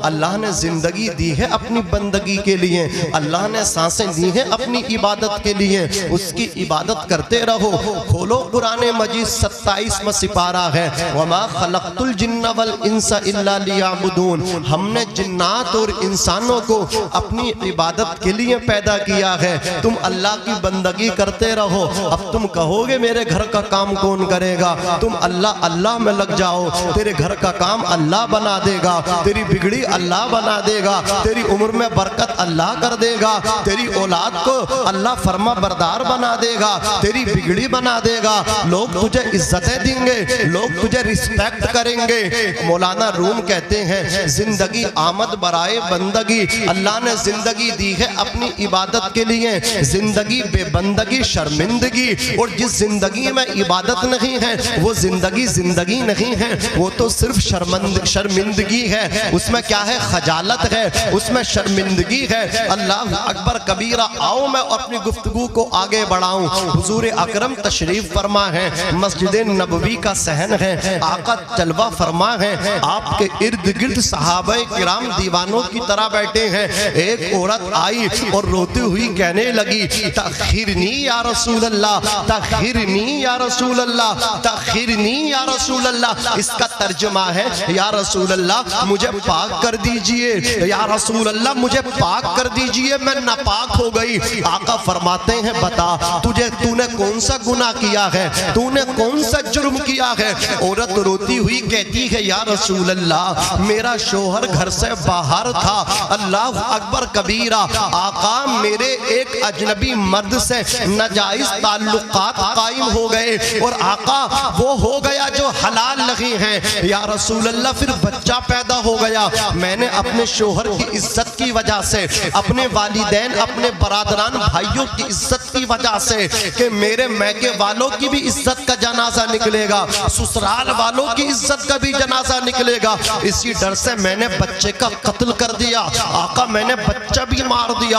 اللہ نے زندگی دی ہے اپنی بندگی کے لیے، اللہ نے سانسیں دی ہیں اپنی عبادت کے لیے، اس کی عبادت کرتے رہو۔ کھولو قرآن مجید 27واں سپارہ ہے، وَمَا خَلَقْتُ الْجِنَّ وَالْإِنسَ إِلَّا لِيَعْبُدُونَ، ہم نے جنات اور انسانوں کو اپنی عبادت کے لیے پیدا کیا ہے، تم اللہ کی بندگی کرتے رہو۔ اب تم کہو گے میرے گھر کا کام کون کرے گا؟ تم اللہ اللہ میں لگ جاؤ، تیرے گھر کا کام اللہ بنا دے گا، تیری بگڑی اللہ بنا دے گا، تیری عمر میں برکت اللہ کر دے گا، تیری اولاد کو اللہ فرما بردار بنا دے گا، تیری بگڑی بنا دے گا، لوگ تجھے عزتیں دیں گے، لوگ تجھے رسپیکٹ کریں گے۔ مولانا روم کہتے ہیں زندگی آمد برائے بندگی، اللہ نے زندگی دی ہے اپنی عبادت کے لیے، زندگی بے بندگی شرمندگی، اور جس زندگی میں عبادت نہیں ہے وہ زندگی زندگی نہیں ہے، وہ تو صرف شرمندگی ہے، اس میں کیا ہے؟ خجالت ہے، اس میں شرمندگی ہے۔ اللہ اکبر کبیرہ۔ آؤ میں اپنی گفتگو کو آگے بڑھاؤں۔ حضور اکرم تشریف فرما ہے، مسجد نبوی کا صحن ہے، آقا جلوہ فرما ہے، آپ کے ارد گرد صحابہ کرام دیوانوں کی طرح بیٹھے ہیں۔ ایک عورت آئی اور روتی ہوئی کہنے لگی تأخرنی یا رسول اللہ، تأخرنی یا رسول اللہ، تأخرنی یا رسول اللہ۔ اس کا ترجمہ ہے یا رسول اللہ مجھے پاک کر دیجئے، یا رسول اللہ مجھے پاک کر دیجئے، میں ناپاک ہو گئی۔ آقا فرماتے ہیں بتا تو نے کون سا گناہ کیا ہے، تو نے کون سا جرم کیا ہے؟ عورت روتی ہوئی کہتی ہے یا رسول اللہ میرا شوہر گھر سے باہر تھا۔ اللہ اکبر کبیرہ۔ آقا میرے ایک اجنبی مرد سے ناجائز تعلقات قائم ہو گئے، اور آقا وہ ہو گیا جو حلال نہیں ہے۔ یا رسول اللہ پھر بچہ پیدا ہو گیا، میں نے اپنے شوہر کی عزت کی وجہ سے، اپنے والدین اپنے برادران بھائیوں کی عزت کی وجہ سے، کہ میرے میکے والوں کی بھی عزت کا جنازہ نکلے گا، سسرال والوں کی عزت کا بھی جنازہ نکلے گا، اسی ڈر سے میں نے بچے کا قتل کر دیا۔ آقا میں نے بچہ بھی مار دیا،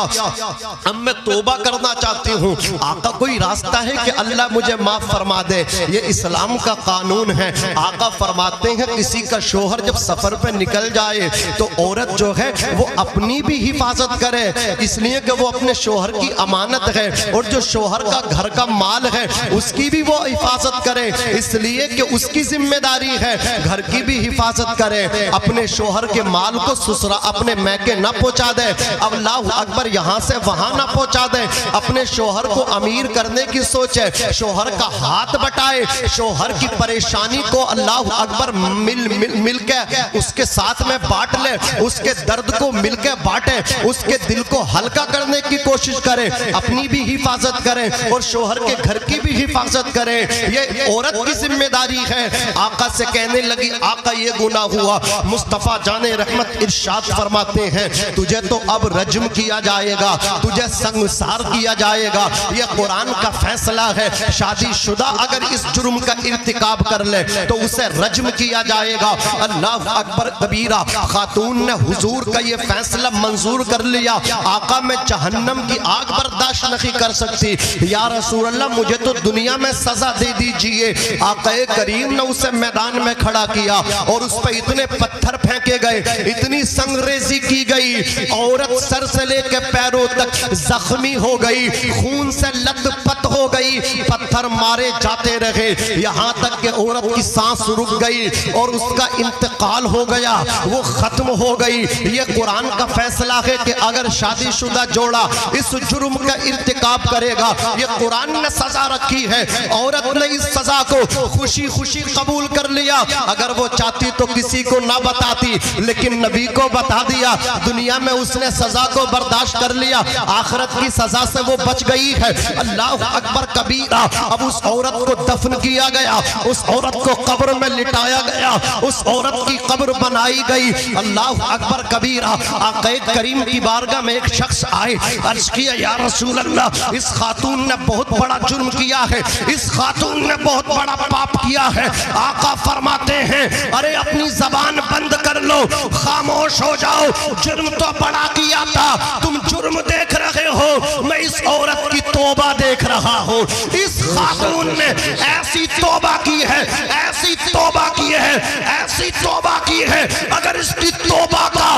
اب میں توبہ کرنا چاہتی ہوں۔ آقا کوئی راستہ ہے کہ اللہ مجھے معاف فرما دے؟ یہ اسلام کا قانون ہے۔ آقا فرماتے ہیں کسی کا شوہر جب سفر پہ نکل جائے تو عورت جو ہے وہ اپنی بھی حفاظت کرے، اس لیے کہ وہ اپنے شوہر کی امانت ہے، اور جو شوہر کا گھر کا مال ہے اس کی بھی وہ حفاظت کرے، اس لیے کہ اس کی ذمہ داری ہے گھر کی بھی حفاظت کرے، اپنے شوہر کے مال کو سسرا اپنے میکے نہ پہنچا دے، اللہ اکبر یہاں سے وہاں نہ پہنچا دے، اپنے شوہر کو امیر کرنے کی سوچے، شوہر کا ہاتھ بٹائے، شوہر کی پریشانی کو اللہ اکبر مل کے اس کے ساتھ میں بانٹ لے، اس کے درد کو مل کے بانٹے، اس کے دل کو ہلکا کرنے کی کوشش کرے، اپنی بھی حفاظت کرے اور شوہر کے گھر کی بھی حفاظت کرے، یہ عورت کی ذمہ داری ہے۔ آقا سے کہنے لگی آقا یہ گناہ ہوا، مصطفیٰ جان رحمت ارشاد فرماتے ہیں تجھے تو اب رجم کیا جائے گا، تجھے سنگسار کیا جائے گا، یہ قرآن کا فیصلہ ہے، شادی شدہ اگر اس جرم کا ارتکاب کر لے تو اسے رجم کیا جائے گا۔ اللہ اکبر کبیرہ۔ خاتون نے حضور کا یہ فیصلہ منظور کر لیا، آقا میں جہنم کی آگ برداشت نہیں کر سکتی، یا رسول اللہ مجھے تو دنیا میں سزا دے دیجئے۔ آقا کریم نے اسے میدان میں کھڑا کیا اور اس پہ اتنے پتھر پھینکے گئے، اتنی سنگریزی کی گئی، عورت سر سے لے کے پیروں تک زخمی ہو گئی، خون سے لت پت ہو گئی، پتھر مارے جاتے رہے، یہاں تک کہ عورت کی سانس رک گئی اور اس کا انتقال ہو گیا، وہ ختم ہو گئی۔ یہ قرآن کا فیصلہ ہے کہ اگر شادی شدہ جوڑا اس جرم کا ارتکاب کرے گا، یہ قرآن نے سزا رکھی ہے، عورت نے اس سزا کو خوشی خوشی قبول کر لیا، اگر وہ چاہتی تو کسی کو نہ بتاتی، لیکن نبی کو بتا دیا، دنیا میں اس نے سزا کو برداشت کر لیا، آخرت کی سزا سے وہ بچ گئی ہے۔ اللہ اکبر کبیرہ۔ اب اس عورت کو دفن کیا گیا، اس عورت کو قبر میں لٹایا گیا، اس عورت کی قبر بنائی گئی۔ اللہ اکبر کبیرہ۔ آقا کریم کی بارگاہ میں ایک شخص آئے، عرض کیا یا رسول اللہ اس خاتون نے بہت بڑا جرم کیا ہے، اس خاتون نے بہت بڑا پاپ کیا ہے۔ آقا فرماتے ہیں ارے اپنی زبان بند کر لو، خاموش ہو جاؤ، جرم تو بڑا کیا تھا، تم جرم دیکھ رہے ہو، میں اس عورت کی توبہ دیکھ رہا ہوں۔ اس خاتون نے ایسی توبہ کی ہے، ایسی توبہ کی ہے، ایسی توبہ کی ہے، اگر اس کی توبہ کا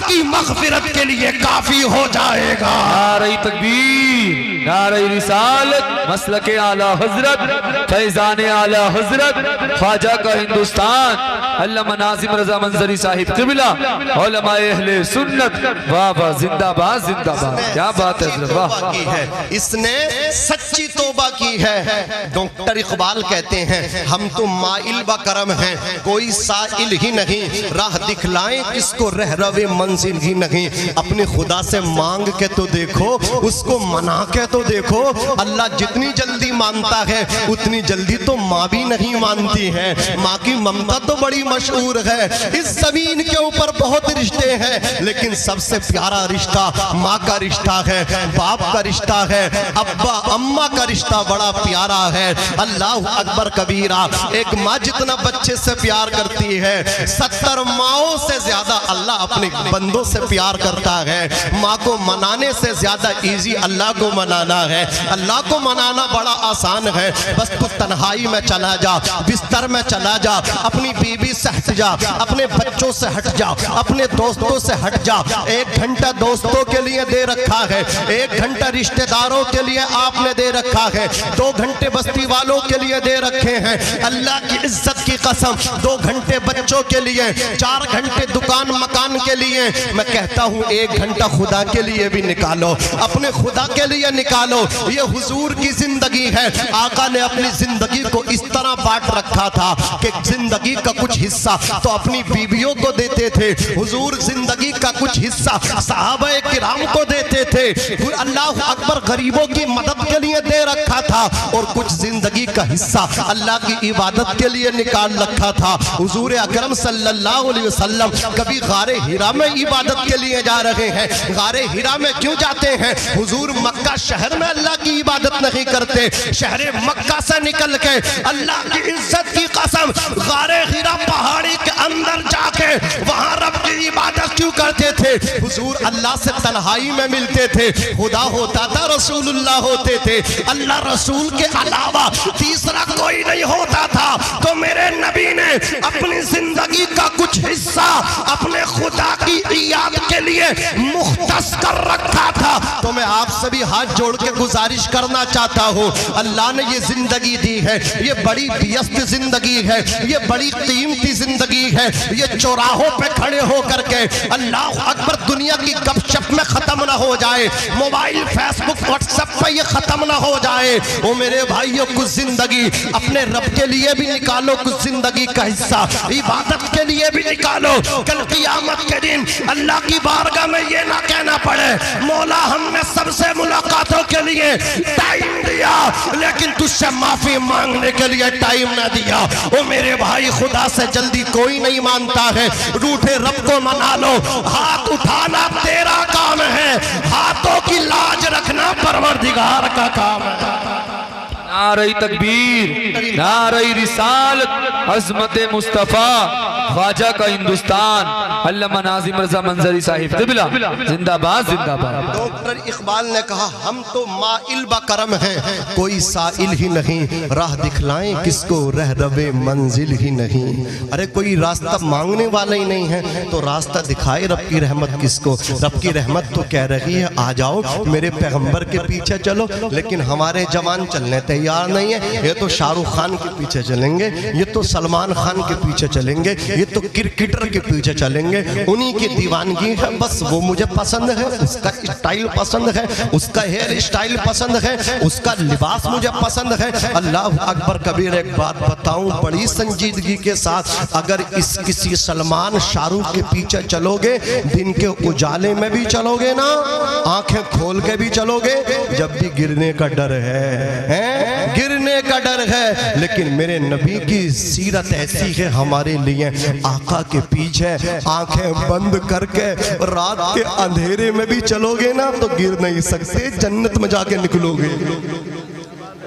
کی مغفرت کے لیے کافی ہو جائے گا۔ نعرہ تکبیر، نعرہ رسالت، مسلک اعلی حضرت، فیضان اعلی حضرت، خواجہ کا ہندوستان، علامہ ناظم رضا منظری صاحب قبلہ، علماء اہل سنت، واہ واہ، زندہ باد زندہ باد، کیا بات ہے حضرت، واہ۔ اس نے سچی توبہ کی ہے۔ ڈاکٹر اقبال کہتے ہیں ہم تو مائل با کرم ہیں، کوئی سائل ہی نہیں، راہ دکھلائیں کس کو رہرو منزل ہی نہیں۔ اپنے خدا سے مانگ کے تو دیکھو، اس کو منا کے تو دیکھو، اللہ جتنی جلدی مانتا ہے اتنی جلدی تو ماں بھی نہیں مانتی ہے۔ ماں کی ممتا تو بڑی مشہور ہے، اس زمین کے اوپر بہت رشتے ہیں لیکن سب سے پیارا رشتہ ماں کا رشتہ ہے، باپ کا رشتہ ہے، ابا اماں کا رشتہ بڑا پیارا ہے۔ اللہ اکبر کبیرہ، ایک ماں جتنا بچے سے پیار کرتی ہے 70 ماؤں سے زیادہ اللہ اپنے بندوں سے پیار کرتا ہے۔ ماں کو منانے سے زیادہ ایزی اللہ کو منانا ہے۔ اللہ کو منانا بڑا آسان ہے، بس تو تنہائی میں چلا جا، بستر میں چلا جا، اپنی بیوی سے ہٹ جا، اپنے بچوں سے ہٹ جا، اپنے دوستوں سے ہٹ جا۔ 1 گھنٹہ دوستوں کے لیے دے رکھا ہے، 1 گھنٹہ رشتہ داروں کے لیے آپ نے دے رکھا ہے، 2 گھنٹے بستی والوں کے لیے دے رکھے ہیں۔ اللہ کی عزت کی قسم 2 گھنٹے بچوں کے لیے، 4 گھنٹے دکان مکان کے لیے، میں کہتا ہوں 1 گھنٹہ خدا کے لیے بھی نکالو، اپنے خدا کے لیے نکالو۔ یہ حضور کی زندگی ہے۔ آقا نے اپنی زندگی کو اس طرح بانٹ رکھا تھا کہ زندگی کا کچھ حصہ تو اپنی بیویوں کو دیتے تھے، حضور زندگی کا کچھ حصہ صحابہ کرام کو دیتے تھے، اللہ اکبر غریبوں کی مدد کے لیے دے رکھا تھا، اور کچھ زندگی کا حصہ اللہ کی عبادت کے لیے نکال رکھا تھا۔ حضور اکرم صلی اللہ علیہ وسلم کبھی غار ہرا میں عبادت کے لیے جا رہے ہیں۔ غار ہرا میں کیوں جاتے ہیں؟ حضور مکہ شہر میں اللہ کی عبادت نہیں کرتے، شہر مکہ سے نکل کے اللہ کی عزت کی قسم غار ہرا پہاڑی کے اندر جا کے وہاں رب کی عبادت کیوں کرتے تھے؟ حضور اللہ سے تنہائی میں ملتے تھے، خدا ہوتا تھا، رسول اللہ ہوتے تھے، اللہ رسول کے علاوہ تیسرا کوئی نہیں ہوتا تھا۔ تو میرے نبی نے اپنی زندگی کا کچھ حصہ اپنے خدا کی عیادت کے لیے مختص کر رکھا تھا۔ تو میں آپ سبھی ہاتھ جوڑ کے گزارش کرنا چاہتا ہوں، اللہ نے یہ زندگی دی ہے، یہ بڑی بیست زندگی ہے، یہ بڑی قیمتی زندگی ہے، یہ چوراہوں پہ کھڑے ہو کر کے اللہ اکبر دنیا کی گپ شپ میں ختم نہ ہو جائے، موبائل فیس بک واٹس ایپ پہ یہ ختم نہ ہو جائے۔ او میرے بھائیوں، کچھ زندگی اپنے رب کے لیے بھی نکالو، کچھ زندگی کا حصہ عبادت کے لیے بھی نکالو۔ کل قیامت کے دن اللہ کی بارگاہ میں یہ نہ کہنا پڑے مولا ہم نے سب سے ملاقاتوں کے لیے ٹائم دیا لیکن تجھ سے معافی مانگنے کے لیے ٹائم نہ دیا۔ او میرے بھائی، خدا سے جلدی کوئی نہیں مانتا ہے، روٹھے رب کو منا لو۔ ہاتھ اٹھانا تیرا کام ہے، ہاتھوں کی لاج رکھنا پروردگار کا کام ہے۔ نعرہ تکبیر، نعرہ رسالت، عظمت مصطفیٰ، خواجہ کا ہندوستان، علامہ ناظم رضا منظری صاحب قبلہ، زندہ باد زندہ باد۔ ڈاکٹر اقبال نے کہا ہم تو مائل با کرم ہیں، کوئی سائل ہی نہیں، راہ دکھلائیں کس کو رہرو منزل ہی نہیں۔ ارے کوئی راستہ مانگنے والا ہی نہیں ہے تو راستہ دکھائے رب کی رحمت کس کو؟ رب کی رحمت تو کہہ رہی ہے آ جاؤ میرے پیغمبر کے پیچھے چلو، لیکن ہمارے جوان چلنے تیار نہیں ہے۔ یہ تو شاہ رخ خان کے پیچھے چلیں گے، یہ تو سلمان خان کے پیچھے چلیں گے، یہ تو کرکٹر کے پیچھے چلیں گے، انہی کی دیوانگی ہے، بس وہ مجھے پسند ہے، اس کا اسٹائل پسند ہے، اس کا ہیئر اسٹائل پسند ہے، اس کا لباس مجھے پسند ہے۔ اللہ اکبر کبیر، ایک بات بتاؤں بڑی سنجیدگی کے ساتھ، اگر اس کسی سلمان شاہ رخ کے پیچھے چلو گے، دن کے اجالے میں بھی چلو گے نا، آنکھیں کھول کے بھی چلو گے، جب بھی گرنے کا ڈر ہے، گرنے کا ڈر ہے۔ لیکن میرے نبی کی سیرت ایسی ہے ہمارے لیے، آقا کے پیچھے آنکھیں بند کر کے رات کے اندھیرے میں بھی چلو گے نا تو گر نہیں سکتے، جنت میں جا کے نکلو گے۔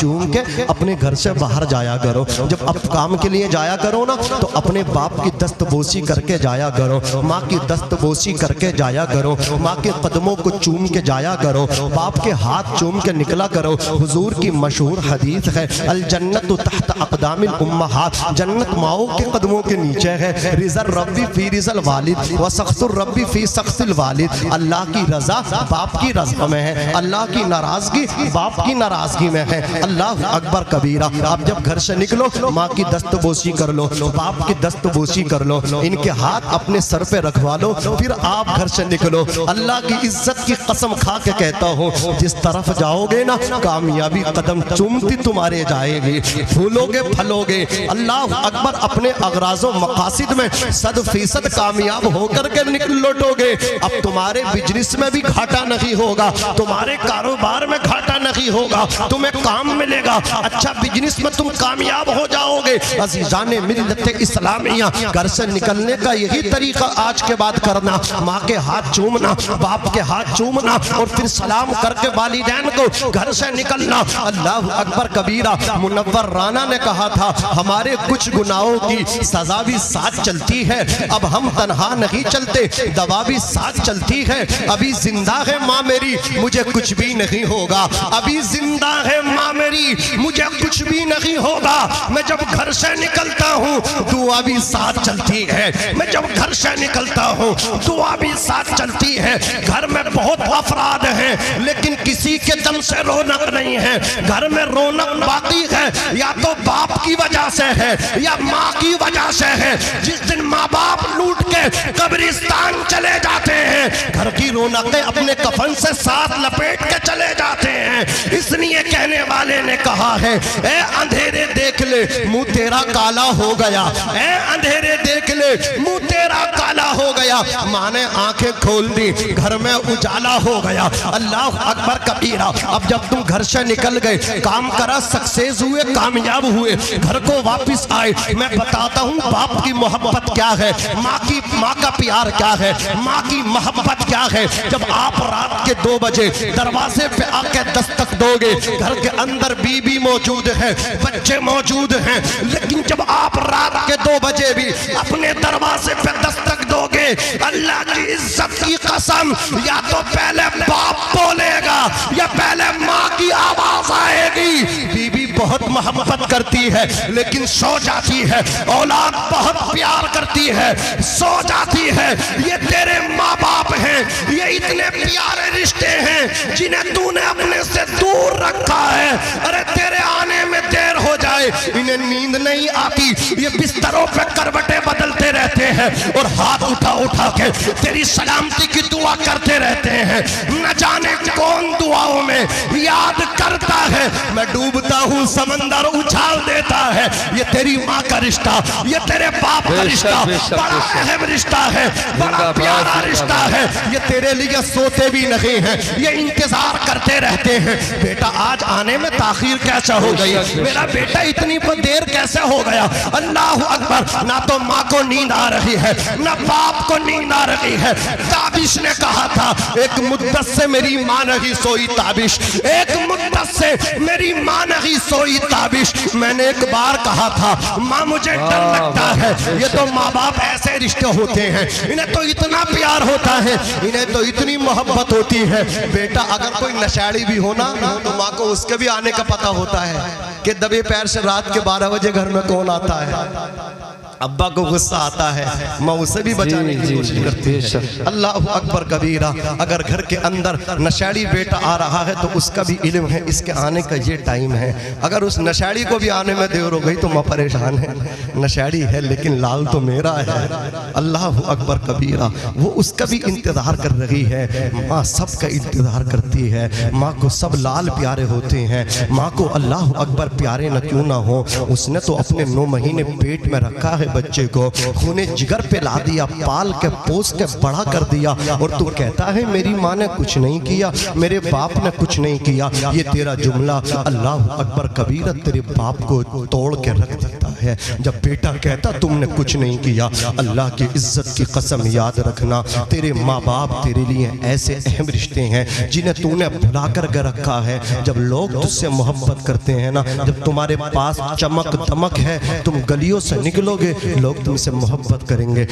چوم کے اپنے گھر سے باہر جایا کرو. جب اب کام کے لیے جایا کرو نا تو اپنے باپ کی دست بوسی کر کے جایا کرو, ماں کی دست بوسی کر کے جایا کرو, ماں کے قدموں کو چوم کے جایا کرو, باپ کے ہاتھ چوم کے نکلا کرو. حضور کی مشہور حدیث ہے الجنت تحت اقدام الامہات, جنت ماؤں کے قدموں کے نیچے ہے. رضا الربی فی رضا الوالد و سخط الربی فی سخط الوالد, اللہ کی رضا باپ کی رضا میں ہے, اللہ کی ناراضگی باپ کی ناراضگی میں ہے. اللہ اکبر کبیرہ. اب جب گھر سے نکلو ماں کی دست بوسی کر لو, باپ کی دست بوسی کر لو, ان کے ہاتھ اپنے سر پہ رکھوا لو, پھر آپ گھر سے نکلو. اللہ کی عزت کی قسم کھا کے کہتا ہوں جس طرف جاؤ گے نا کامیابی قدم چومتی تمہارے جائے گی, پھولو گے پھلو گے. اللہ اکبر. اپنے اغراض و مقاصد میں 100% کامیاب ہو کر کے لوٹو گے. اب تمہارے بزنس میں بھی گھاٹا نہیں ہوگا, تمہارے کاروبار میں گھاٹا نہیں ہوگا, تمہیں کام ملے گا, اچھا بزنس میں تم کامیاب ہو جاؤ گے. عزیزان ملت اسلامیہ, گھر سے نکلنے کا یہی طریقہ آج کے بعد کرنا, ماں کے ہاتھ چومنا, باپ کے ہاتھ چومنا اور پھر سلام کر کے والدین کو گھر سے نکلنا. اللہ اکبر کبیرہ. منور رانا نے کہا تھا ہمارے کچھ گناہوں کی سزا بھی ساتھ چلتی ہے, اب ہم تنہا نہیں چلتے, دوا بھی ساتھ چلتی ہے. ابھی زندہ ہے ماں میری مجھے کچھ بھی نہیں ہوگا, ابھی زندہ ہے ماں میری مجھے کچھ بھی نہیں ہوگا. میں جب گھر سے نکلتا ہوں دعا بھی ساتھ چلتی ہے, میں جب گھر سے نکلتا ہوں دعا بھی ساتھ چلتی ہے. گھر میں بہت افراد ہیں لیکن کسی کے دم سے رونق نہیں ہے. گھر میں رونق باقی ہے یا تو باپ کی وجہ سے ہے یا ماں کی وجہ سے ہے. جس دن ماں باپ لوٹ کے قبرستان چلے جاتے ہیں گھر کی رونقیں اپنے کفن سے ساتھ لپیٹ کے چلے جاتے ہیں. اس لیے کہنے والے نے کہا ہے اے اندھیرے دیکھ لے منہ تیرا کالا ہو گیا, اے اندھیرے دیکھ لے منہ تیرا کالا ہو گیا. ماں نے آنکھیں کھول دی, گھر میں اجالا ہو گیا. اللہ اکبر کبیرہ. اب جب تم گھر سے نکل گئے, کام کرا, سکسیز ہوئے, کامیاب ہوئے, گھر کو واپس آئے, میں بتاتا ہوں باپ کی محبت کیا ہے, ماں کا پیار کیا ہے, ماں کی محبت کیا ہے. جب آپ رات کے 2 بجے دروازے پہ آ کے دستک دو گے, گھر کے اندر بیوی موجود ہے, بچے موجود ہیں, لیکن جب آپ رات کے 2 بجے بھی اپنے دروازے پہ دستک دو گے, اللہ کی عزت کی قسم یا تو پہلے باپ بولے گا یا پہلے ماں کی آواز آئے گی. بیوی بہت محبت کرتی ہے لیکن سو جاتی ہے, اولاد بہت پیار کرتی ہے سو جاتی ہے. یہ تیرے ماں باپ ہیں, یہ اتنے پیارے رشتے ہیں جنہیں تو نے اپنے سے دور رکھا ہے. ارے تیرے آنے میں دیر ہو جائے انہیں نیند نہیں آتی, یہ بستروں پہ کروٹیں بدلتے رہتے ہیں اور ہاتھ اٹھا اٹھا کے تیری سلامتی کی دعا کرتے رہتے ہیں. نہ جانے کون دعاؤں میں یاد کرتا ہے, میں ڈوبتا ہوں سمندر اچھال دیتا ہے. یہ تیری ماں کا رشتہ, یہ تیرے باپ کا رشتہ بڑا اہم رشتہ ہے, بڑا پیارا رشتہ ہے. یہ تیرے لیے سوتے بھی نہیں ہیں, یہ انتظار کرتے رہتے ہیں بیٹا آج آنے میں تاخیر کیسے ہو گئی, میرا بیٹا اتنی دیر کیسے ہو گیا. اللہ اکبر. نہ تو ماں کو نیند آ رہی ہے نہ باپ کو نیند آ رہی ہے. تابش نے کہا تھا ایک مدت سے میری ماں نہیں سوئی تابش, ایک مدت سے میری ماں نہیں سوئی تابش. میں نے ایک بار کہا تھا ماں مجھے ڈر لگتا ہے, یہ تو ماں باپ ایسے رشتے ہوتے ہیں, انہیں تو اتنا پیار ہوتا ہے, انہیں تو اتنی محبت ہوتی ہے. بیٹا اگر کوئی نشاڑی بھی ہونا تو ماں کو اس کے بھی آنے کا پتہ ہوتا ہے کہ دبے پیر سے رات کے 12 بجے گھر میں کون آتا ہے. ابا کو غصہ آتا ہے, ماں اسے بھی بچانے کی کوشش کرتی ہے. اللہ اکبر کبیرہ. اگر گھر کے اندر نشاڑی بیٹا آ رہا ہے تو اس کا بھی علم ہے اس کے آنے کا یہ ٹائم ہے. اگر اس نشاڑی کو بھی آنے میں دیر ہو گئی تو ماں پریشان ہے, نشاڑی ہے لیکن لال تو میرا ہے. اللہ اکبر کبیرہ. وہ اس کا بھی انتظار کر رہی ہے. ماں سب کا انتظار کرتی ہے, ماں کو سب لال پیارے ہوتے ہیں. ماں کو اللہ اکبر پیارے نہ کیوں نہ ہو, اس نے تو اپنے 9 مہینے پیٹ میں رکھا ہے بچے کو, خونے جگر پہ لا دیا, پال کے پوس کے بڑا کر دیا, اور تو کہتا ہے میری ماں نے کچھ نہیں کیا, میرے باپ نے کچھ نہیں کیا. یہ تیرا جملہ اللہ اکبر کبیرہ تیرے باپ کو توڑ کے رکھ دیتا ہے. ہے. جب بیٹا کہتا تم نے کچھ نہیں کیا, اللہ کی عزت کی قسم یاد رکھنا تیرے ماں باپ تیرے لیے ایسے اہم رشتے ہیں جنہیں تو نے بھلا کر رکھا ہے. جب لوگ تجھ سے محبت کرتے ہیں نا, جب تمہارے پاس چمک دمک ہے, تم گلیوں سے نکلو گے, لوگ تم سے محبت کریں گے,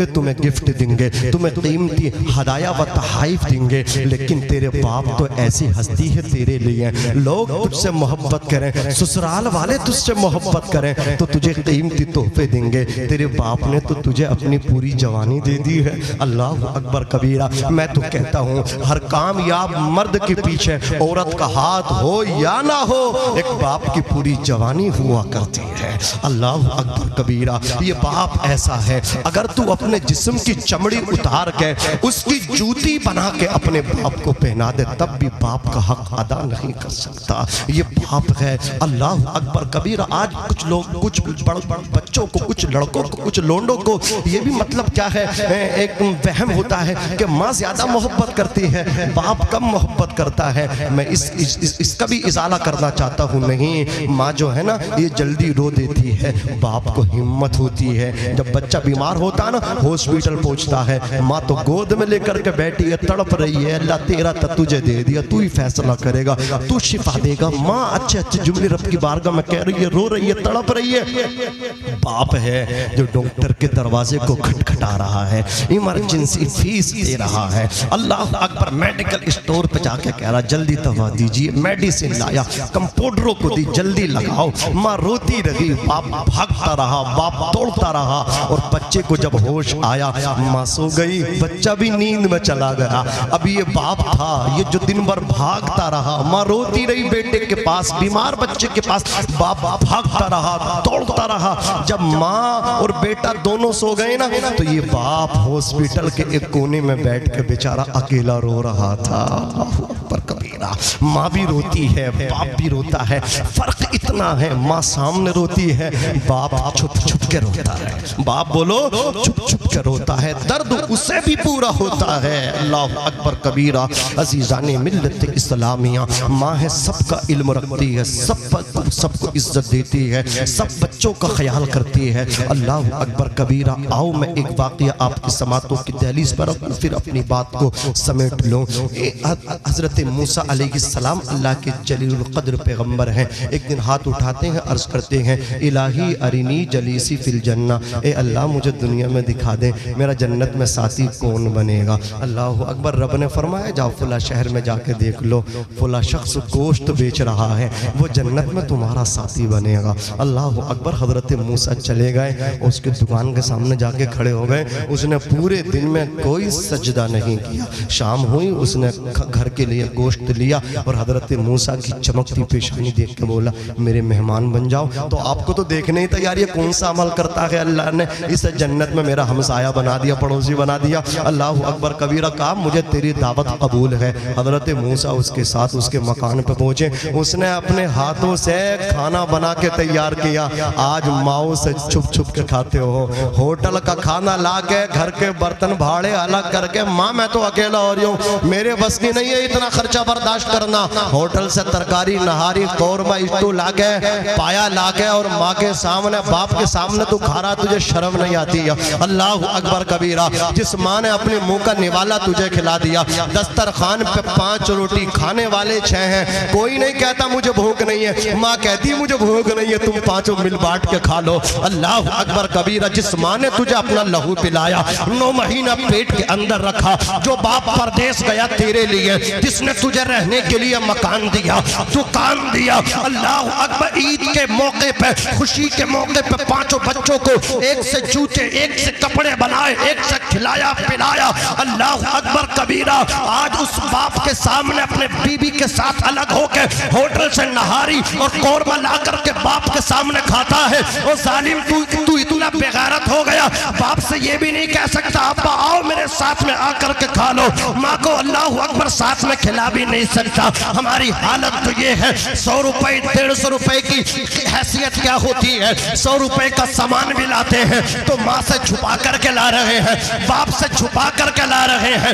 تمہیں گفٹ دیں گے, تمہیں قیمتی ہدایہ و تحائف دیں گے. لیکن تیرے باپ تو ایسی ہستی ہے تیرے لیے, لوگ تجھ سے محبت کریں, سسرال والے تجھ سے محبت کریں تو تجھے قیمتی تحفے دیں گے. تیرے باپ نے تو تجھے اپنی پوری جوانی دے دی ہے. اللہ اکبر کبیرہ. میں تو کہتا ہوں ہر کامیاب مرد کے پیچھے عورت کا ہاتھ ہو یا نہ ہو, ایک باپ کی پوری جوانی ہوا کرتی ہے. اللہ اکبر کبیرہ. یہ باپ ایسا ہے, اگر تو اپنے جسم کی چمڑی اتار کے اس کی جوتی بنا کے اپنے باپ کو پہنا دے تب بھی باپ کا حق ادا نہیں کر سکتا. یہ باپ ہے. اللہ اکبر کبیرہ. آج کچھ لوگ, کچھ بچوں کو, کچھ لڑکوں کو, کچھ لونڈوں کو یہ بھی مطلب کیا ہے, ایک وہم ہوتا ہے کہ ماں زیادہ محبت کرتی ہے, باپ کم محبت کرتا ہے. میں اس کا بھی ازالہ کرنا چاہتا ہوں. نہیں, ماں جو ہے نا یہ جلدی رو دیتی ہے, باپ کو ہمت ہوتی ہے. جب بچہ بیمار ہوتا ہے نا, ہاسپٹل پہنچتا ہے, ماں تو گود میں لے کر کے بیٹھی ہے, تڑپ رہی ہے, اللہ تیرا تو تجھے دے دیا, تو ہی فیصلہ کرے گا, تو شفا دے گا. ماں اچھے اچھے جملے رب کی بارگاہ میں کہہ رہی ہے, رو رہی ہے, تڑپ رہی ہے. باپ ہے جو ڈاکٹر کے دروازے کو کھٹکھٹا رہا ہے, ایمرجنسی فیس دے رہا ہے. اللہ اکبر. میڈیکل اسٹور پہ جا کے کہہ رہا جلدی دوا دیجیے, میڈیسن لایا, کمپاؤنڈروں کو دی, جلدی لگاؤ. ماں روتی رہی, باپ بھاگتا رہا, باپ دوڑتا رہا, اور بچے کو جب ہوش آیا ماں سو گئی, بچہ بھی نیند میں چلا گیا. اب یہ باپ تھا یہ جو دن بھر بھاگتا رہا, ماں روتی رہی بیٹے کے پاس, بیمار بچے کے پاس, باپ بھاگتا رہا, دوڑتا رہا. جب ماں اور بیٹا دونوں سو گئے نا, تو یہ باپ ہاسپٹل کے ایک کونے میں بیٹھ کے بیچارہ اکیلا رو رہا تھا. پر کبیرہ. ماں بھی روتی ہے, باپ بھی روتا ہے, فرق اتنا ہے, ماں سامنے روتی ہے, باپ چھپ چھپ کے روتا ہے. باپ بولو چھپ چھپ کے روتا ہے, درد اسے بھی پورا ہوتا ہے. اللہ اکبر کبیرہ. عزیزان ملت اسلامیہ, ماں ہے سب کا علم رکھتی ہے, سب کو عزت دیتی ہے, سب بچوں کا خیال کرتی ہے. اللہ اکبر کبیرہ. آؤ میں ایک واقعہ آپ کی سماعتوں کی دہلیز پر رکھوں, پھر اپنی بات کو سمیٹ لوں. حضرت موسیٰ علیہ السلام اللہ کے جلیل القدر پیغمبر ہیں. ایک دن ہاتھ اٹھاتے ہیں, عرض کرتے ہیں الہی ارینی جلیسی فی الجنہ, اے اللہ مجھے دنیا میں دکھا دیں میرا جنت میں ساتھی کون بنے گا. اللہ اکبر. رب نے فرمایا جاؤ فلاں شہر میں جا کے دیکھ لو, فلاں شخص گوشت بیچ رہا ہے, وہ جنت میں تمہارا ساتھی بنے گا. اللہ اکبر. حضرت موسیٰ چلے گئے, اس کے دکان کے سامنے جا کے کھڑے ہو گئے. اس نے پورے دن میں کوئی سجدہ نہیں کیا. شام ہوئی, اس نے گھر کے لیے گوشت لیا اور حضرت موسیٰ کی چمکتی پیشانی دیکھ کے بولا میرے مہمان بن جاؤ. تو آپ کو تو دیکھنے ہی تیار, یہ کون سا عمل کرتا ہے, اللہ نے اسے جنت میں میرا ہمسایہ بنا دیا, پڑوسی بنا دیا. اللہ اکبر کبیرہ. کہا مجھے تیری دعوت قبول ہے. حضرت موسیٰ اس کے ساتھ اس کے مکان پہ پہنچے, اس نے اپنے ہاتھوں سے کھانا بنا کے تیار کیا. آج ماؤں سے چھپ چھپ کے کھاتے ہو, ہوٹل کا کھانا لا کے گھر کے برتن بھاڑے الگ کر کے, ماں میں تو اکیلا ہو رہی ہوں, میرے بس کی نہیں ہے اتنا خرچہ برداشت کرنا. ہوٹل سے ترکاری نہاری قورمہ اسٹو لا کے, پایا لا کے, اور ماں کے سامنے باپ کے سامنے تو کھا رہا, تجھے شرم نہیں آتی ہے. اللہ اکبر کبیرہ. جس ماں نے اپنے منہ کا نوالا تجھے کھلا دیا, دسترخوان پہ 5 روٹی, کھانے والے 6 ہیں, کوئی نہیں کہتا مجھے بھوک نہیں ہے, ماں کہتی مجھے بھوک نہیں ہے, تم 5 مل بانٹ کے کھا لو. اللہ اکبر کبیرہ. جس ماں نے تجھے اپنا لہو پلایا, 9 مہینہ پیٹ کے اندر رکھا, جو باپ پردیس گیا تیرے لیے, جس نے تجھے رہنے کے لیے مکان دیا, دکان دیا. اللہ اکبر. عید کے موقع پہ, خوشی کے موقع پہ 5 بچوں کو ایک سے جوتے, ایک سے کپڑے بنائے, ایک سے کھلایا پلایا. اللہ اکبر کبیرہ. آج اس باپ کے سامنے اپنے بیوی کے ساتھ الگ ہو کے ہوٹل سے نہاری اور قورمہ لا کر کے باپ کے سامنے کھاتا ہے. اور ظالم تو اتنا بے غیرت ہو گیا, باپ سے یہ بھی نہیں کہہ سکتا ابا آؤ میرے ساتھ میں آ کر کے کھا لو. ماں کو اللہ اکبر ساتھ میں کھلا بھی نہیں سکتا. ہماری حالت تو یہ ہے, 100 روپے 150 روپے کی حیثیت کیا ہوتی ہے, 100 روپے کا سامان بھی لاتے ہیں تو ماں سے چھپا کر کے لا رہے ہیں, باپ سے چھپا کر کے لا رہے ہیں.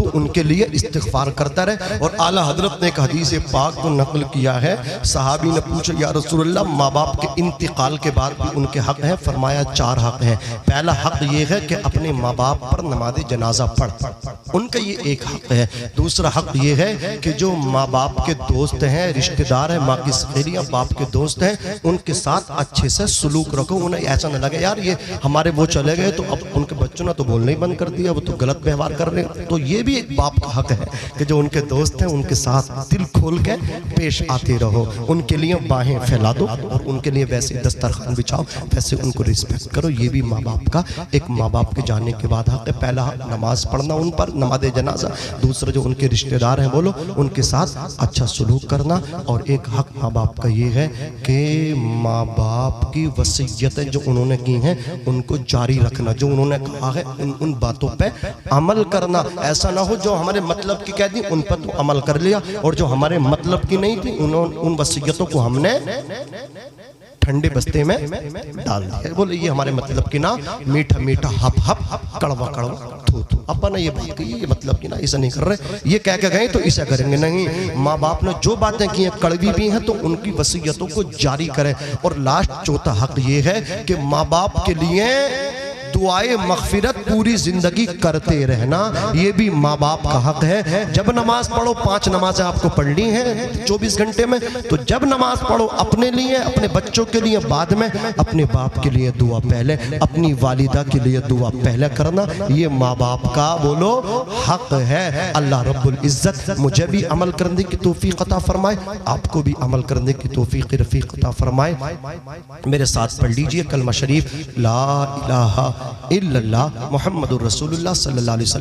تو ان کے لیے استغفار کرتا رہے۔ اور اعلیٰ حضرت نے ایک حدیث پاک کو نقل کیا ہے، صحابی نے پوچھا یا رسول اللہ ماں باپ کے انتقال کے بعد بھی ان کے حق ہیں؟ فرمایا 4 حق ہیں۔ پہلا حق یہ ہے کہ اپنے ماں باپ پر نماز جنازہ پڑھ، ان کا یہ ایک حق ہے۔ دوسرا حق یہ ہے کہ جو ماں باپ کے دوست ہیں، رشتہ دار ہیں، ماں کی سہیلیاں باپ کے دوست ہیں، ان کے ساتھ اچھے سے سلوک رکھو، انہیں ایسا نہ لگے یار یہ ہمارے وہ چلے گئے تو اب ان کے بچوں نے تو بولنا ہی بند کر دیا، وہ تو غلط ویوہار کر رہے ہیں۔ تو یہ بھی ایک باپ کا حق ہے کہ جو ان کے دوست ہیں ان کے ساتھ دل کھول کے پیش آتے رہو، ان کے لیے باہیں پھیلا دو اور ان کے لیے ویسے دسترخوان بچھاؤ، ویسے ان کو رسپیکٹ کرو۔ یہ بھی ماں باپ کا ایک ماں باپ کے جانے کے بعد حق ہے۔ پہلا حق نماز پڑھنا ان پر، نماز جنازہ۔ دوسرا جو ان کے رشتہ دار ہیں بولو ان کے ساتھ اچھا سلوک کرنا۔ اور ایک حق ماں باپ کا یہ ہے کہ ماں باپ کی وصیتیں جو انہوں نے کی ہیں ان کو جاری رکھنا، جو انہوں نے کہا ہے ان باتوں پہ عمل کرنا۔ ایسا نہ ہو جو ہمارے مطلب کی کہہ دی ان پر تو عمل کر لیا، اور جو ہمارے مطلب کی نہیں تھی ان وصیتوں کو ہم نے ٹھنڈے بستے میں ڈال دیا۔ بولے یہ ہمارے مطلب کی نہ، میٹھا میٹھا ہپ ہپ، کڑوا کڑوا تھو تھو۔ ابا نے یہ بات کہی، یہ مطلب کی نہ، اسے نہیں کر رہے، یہ کہہ کے گئے تو اسے کریں گے نہیں۔ ماں باپ نے جو باتیں کی ہیں کڑوی بھی ہیں تو ان کی وصیتوں کو جاری کریں۔ اور لاسٹ چوتھا حق یہ ہے کہ ماں باپ کے لیے دعائے مغفرت پوری زندگی کرتے رہنا، یہ بھی ماں باپ کا حق ہے۔ جب نماز پڑھو، 5 نمازیں آپ کو پڑھنی ہیں 24 گھنٹے میں، تو جب نماز پڑھو اپنے لیے، اپنے بچوں کے لیے بعد میں، اپنے باپ کے لیے دعا پہلے، اپنی والدہ کے لیے دعا پہلے کرنا، یہ ماں باپ کا بولو حق ہے۔ اللہ رب العزت مجھے بھی عمل کرنے کی توفیق عطا فرمائے، آپ کو بھی عمل کرنے کی توفیق رفیق عطا فرمائے۔ میرے ساتھ پڑھ لیجئے کلمہ شریف، لا الہ الا اللہ محمد الرسول اللہ صلی اللہ علیہ وسلم۔